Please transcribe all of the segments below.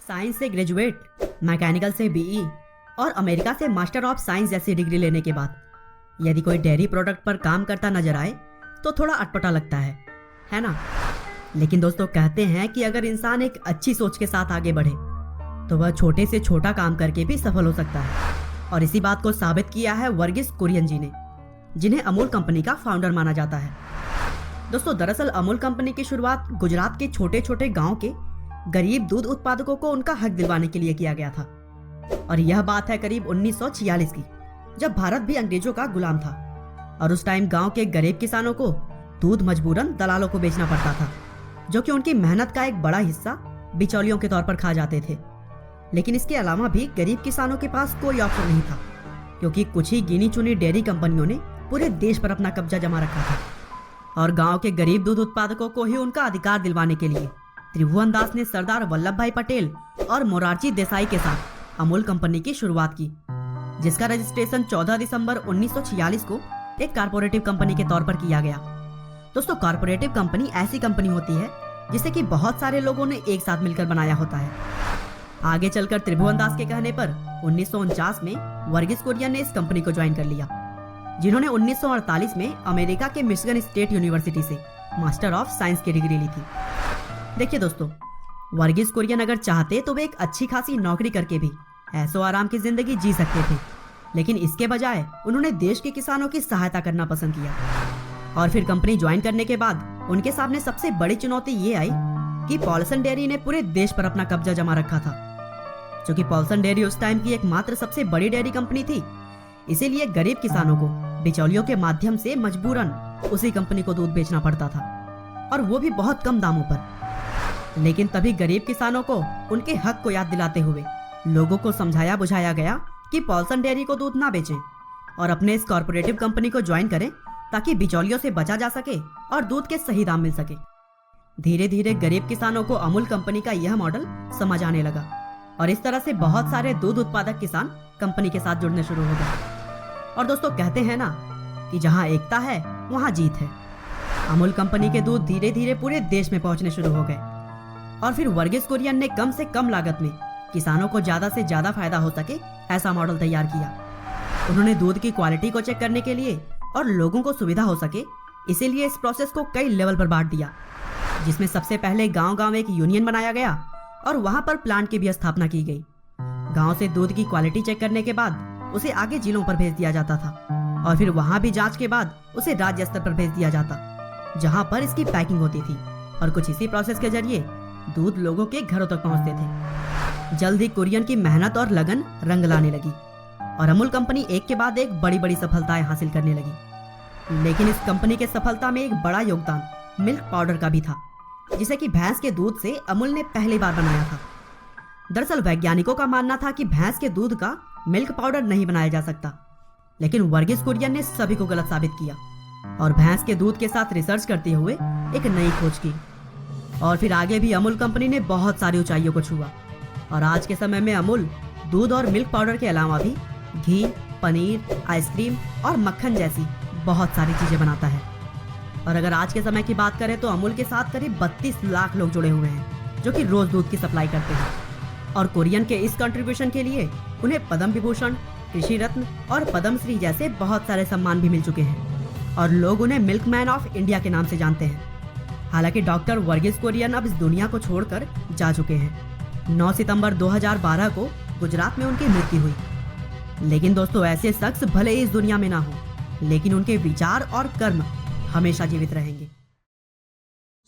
Science से graduate, mechanical से be और अमेरिका से मास्टर ऑफ साइंस जैसी डिग्री लेने के बाद यदि कोई डेयरी प्रोडक्ट पर काम करता नजर आए तो थोड़ा अटपटा लगता है ना। लेकिन दोस्तों कहते हैं कि अगर इंसान एक अच्छी सोच के साथ आगे बढ़े तो वह छोटे से छोटा काम करके भी सफल हो सकता है। और इसी बात को साबित किया है वर्गीस कुरियन जी ने, जिन्हें अमूल कंपनी का फाउंडर माना जाता है। दोस्तों दरअसल अमूल कंपनी की शुरुआत गुजरात के छोटे छोटे गांव के गरीब दूध उत्पादकों को उनका हक दिलवाने के लिए किया गया था। और यह बात है करीब 1946 की, जब भारत भी अंग्रेजों का गुलाम था और उस टाइम गांव के गरीब किसानों को दूध मजबूरन दलालों को बेचना पड़ता था, जो कि उनकी मेहनत का एक बड़ा हिस्सा बिचौलियों के तौर पर खा जाते थे। लेकिन इसके अलावा भी गरीब किसानों के पास कोई ऑप्शन नहीं था, क्योंकि कुछ ही गिनी चुनी डेयरी कंपनियों ने पूरे देश पर अपना कब्जा जमा रखा था। और गांव के गरीब दूध उत्पादकों को ही उनका अधिकार दिलवाने के लिए त्रिभुवनदास ने सरदार वल्लभ भाई पटेल और मोरारजी देसाई के साथ अमूल कंपनी की शुरुआत की, जिसका रजिस्ट्रेशन 14 दिसंबर 1946 को एक कारपोरेटिव कंपनी के तौर पर किया गया। दोस्तों कारपोरेटिव कंपनी ऐसी कंपनी होती है जिसे कि बहुत सारे लोगों ने एक साथ मिलकर बनाया होता है। आगे चलकर त्रिभुवनदास के कहने पर 1949 में वर्गीस कुरियन ने इस कंपनी को ज्वाइन कर लिया, जिन्होंने 1948 में अमेरिका के मिशिगन स्टेट यूनिवर्सिटी से मास्टर ऑफ साइंस की डिग्री ली थी। देखिए दोस्तों, वर्गीस कुरियन अगर चाहते तो वे एक अच्छी खासी नौकरी करके भी ऐसो आराम की जिंदगी जी सकते थे, लेकिन इसके बजाय उन्होंने देश के किसानों की सहायता करना पसंद किया। और फिर कंपनी ज्वाइन करने के बाद उनके सामने सबसे बड़ी चुनौती ये आई कि पॉलसन डेयरी ने पूरे देश पर अपना कब्जा जमा रखा था। क्योंकि पॉलसन डेयरी उस टाइम की एकमात्र सबसे बड़ी डेयरी कंपनी थी, इसीलिए गरीब किसानों को बिचौलियों के माध्यम से मजबूरन उसी कंपनी को दूध बेचना पड़ता था, और वो भी बहुत कम दामों पर। लेकिन तभी गरीब किसानों को उनके हक को याद दिलाते हुए लोगों को समझाया बुझाया गया कि पॉलसन डेयरी को दूध ना बेचें और अपने इस कॉर्पोरेटिव कंपनी को ज्वाइन करें, ताकि बिचौलियों से बचा जा सके और दूध के सही दाम मिल सके। धीरे धीरे गरीब किसानों को अमूल कंपनी का यह मॉडल समझ आने लगा, और इस तरह से बहुत सारे दूध उत्पादक किसान कंपनी के साथ जुड़ने शुरू हो गए। और दोस्तों कहते हैं ना कि जहां एकता है वहां जीत है। अमूल कंपनी के दूध धीरे धीरे पूरे देश में पहुंचने शुरू हो गए, और फिर वर्गीस कुरियन ने कम से कम लागत में किसानों को ज्यादा से ज्यादा फायदा हो सके ऐसा मॉडल तैयार किया। उन्होंने दूध की क्वालिटी को चेक करने के लिए और लोगों को सुविधा हो सके, इसीलिए इस प्रोसेस को कई लेवल पर बांट दिया, जिसमें सबसे पहले गांव-गांव एक यूनियन बनाया गया और वहां पर प्लांट की भी स्थापना की गई। गांव से दूध की क्वालिटी चेक करने के बाद उसे आगे जिलों पर भेज दिया जाता था, और फिर वहां भी जांच के बाद उसे राज्य स्तर पर भेज दिया जाता, जहां पर इसकी पैकिंग होती थी। और कुछ इसी प्रोसेस के जरिए दूध लोगों के घरों तक पहुंचते थे। जल्द ही कुरियन की मेहनत और लगन रंग लाने लगी, और अमूल कंपनी एक के बाद एक बड़ी बड़ी सफलताएं हासिल करने लगी। लेकिन इस कंपनी के सफलता में एक बड़ा योगदान मिल्क पाउडर का भी था, जिसे कि भैंस के दूध से अमूल ने पहली बार बनाया था। दरअसल वैज्ञानिकों का मानना था कि भैंस के दूध का मिल्क पाउडर नहीं बनाया जा सकता, लेकिन वर्गीस कुरियन ने सभी को गलत साबित किया और भैंस के दूध के साथ रिसर्च करते हुए एक नई खोज की। और फिर आगे भी अमूल कंपनी ने बहुत सारी ऊंचाइयों को छुआ, और आज के समय में अमूल दूध और मिल्क पाउडर के अलावा भी घी, पनीर, आइसक्रीम और मक्खन जैसी बहुत सारी चीजें बनाता है। और अगर आज के समय की बात करें तो अमूल के साथ करीब 32 लाख लोग जुड़े हुए हैं, जो कि रोज दूध की सप्लाई करते हैं। और कुरियन के इस कंट्रीब्यूशन के लिए उन्हें पद्म विभूषण, कृषि रत्न और पद्मश्री जैसे बहुत सारे सम्मान भी मिल चुके हैं, और लोग उन्हें मिल्कमैन ऑफ इंडिया के नाम से जानते हैं। हालांकि डॉक्टर वर्गीस कुरियन अब इस दुनिया को छोड़कर जा चुके हैं। 9 सितंबर 2012 को गुजरात में उनकी मृत्यु हुई। लेकिन दोस्तों ऐसे शख्स भले ही इस दुनिया में ना हो, लेकिन उनके विचार और कर्म हमेशा जीवित रहेंगे।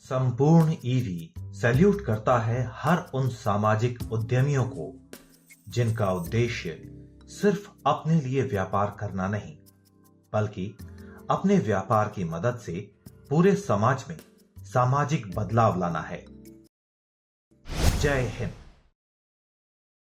संपूर्ण ईवी सैल्यूट करता है हर उन सामाजिक उद्यमियों को जिनका उद्देश्य सिर्फ अपने लिए व्यापार करना नहीं, बल्कि अपने व्यापार की मदद से पूरे समाज में सामाजिक बदलाव लाना है। जय हिंद।